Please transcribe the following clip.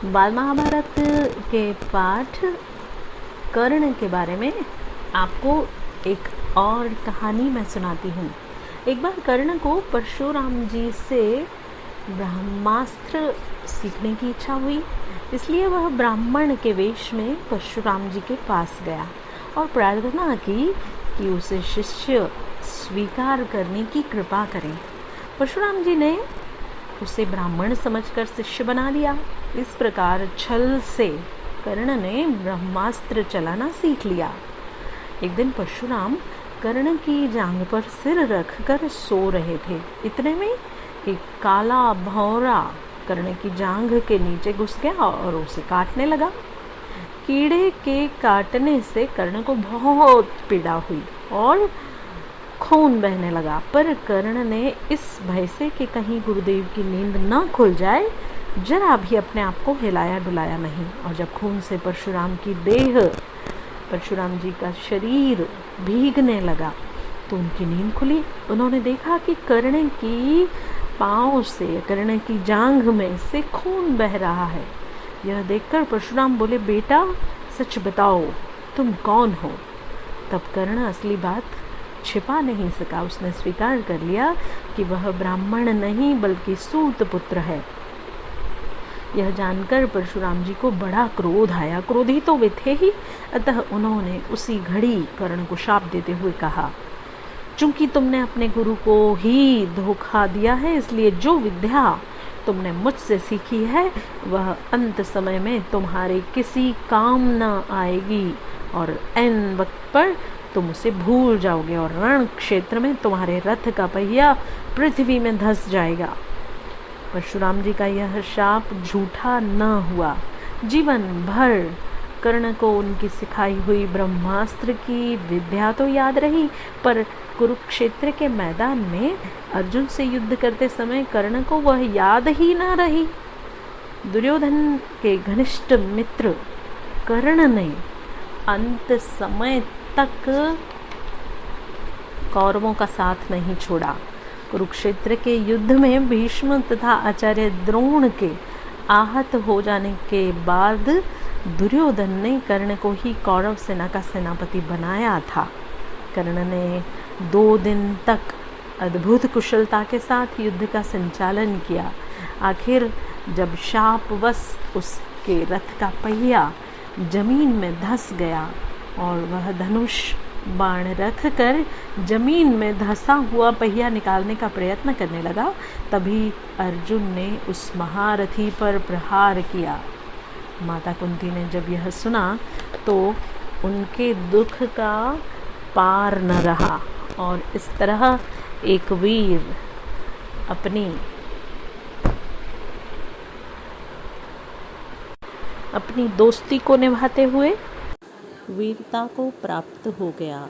बाल महाभारत के पाठ कर्ण के बारे में आपको एक और कहानी मैं सुनाती हूँ। एक बार कर्ण को परशुराम जी से ब्रह्मास्त्र सीखने की इच्छा हुई, इसलिए वह ब्राह्मण के वेश में परशुराम जी के पास गया और प्रार्थना की कि उसे शिष्य स्वीकार करने की कृपा करें। परशुराम जी ने उसे ब्राह्मण समझकर शिष्य बना लिया। इस प्रकार छल से कर्ण ने ब्रह्मास्त्र चलाना सीख लिया। एक दिन परशुराम कर्ण की जांघ पर सिर रखकर सो रहे थे। इतने में एक काला भौरा कर्ण की जांघ के नीचे घुस गया और उसे काटने लगा। कीड़े के काटने से कर्ण को बहुत पीड़ा हुई और खून बहने लगा, पर कर्ण ने इस भय से कि कहीं गुरुदेव की नींद न खुल जाए, जरा भी अपने आप को हिलाया डुलाया नहीं। और जब खून से परशुराम जी का शरीर भीगने लगा तो उनकी नींद खुली। उन्होंने देखा कि कर्ण की पाँव से, कर्ण की जांघ में से खून बह रहा है। यह देखकर परशुराम बोले, बेटा सच बताओ, तुम कौन हो? तब कर्ण असली बात छिपा नहीं सका। उसने स्वीकार कर लिया कि वह ब्राह्मण नहीं बल्कि सूत पुत्र है। यह जानकर परशुराम जी को बड़ा क्रोध आया। क्रोधी तो वे थे ही, अतः उन्होंने उसी घड़ी कर्ण को शाप देते हुए कहा, चूंकि तुमने अपने गुरु को ही धोखा दिया है, इसलिए जो विद्या तुमने मुझसे सीखी है वह अंत समय में तुम्हारे किसी काम न आएगी और ऐन वक्त पर तुम उसे भूल जाओगे और रण क्षेत्र में तुम्हारे रथ का पहिया पृथ्वी में धंस जाएगा। परशुराम जी का यह शाप झूठा न हुआ। जीवन भर कर्ण को उनकी सिखाई हुई ब्रह्मास्त्र की विद्या तो याद रही, पर कुरुक्षेत्र के मैदान में अर्जुन से युद्ध करते समय कर्ण को वह याद ही न रही। दुर्योधन के घनिष्ठ मित्र कर्ण ने अंत समय तक कौरवों का साथ नहीं छोड़ा। कुरुक्षेत्र के युद्ध में भीष्म तथा आचार्य द्रोण के आहत हो जाने के बाद दुर्योधन ने कर्ण को ही कौरव सेना का सेनापति बनाया था। कर्ण ने 2 दिन तक अद्भुत कुशलता के साथ युद्ध का संचालन किया। आखिर जब शापवश उसके रथ का पहिया जमीन में धंस गया और वह धनुष बाण रख कर जमीन में धंसा हुआ पहिया निकालने का प्रयत्न करने लगा, तभी अर्जुन ने उस महारथी पर प्रहार किया। माता कुंती ने जब यह सुना तो उनके दुख का पार न रहा और इस तरह एक वीर अपनी दोस्ती को निभाते हुए वीरता को प्राप्त हो गया।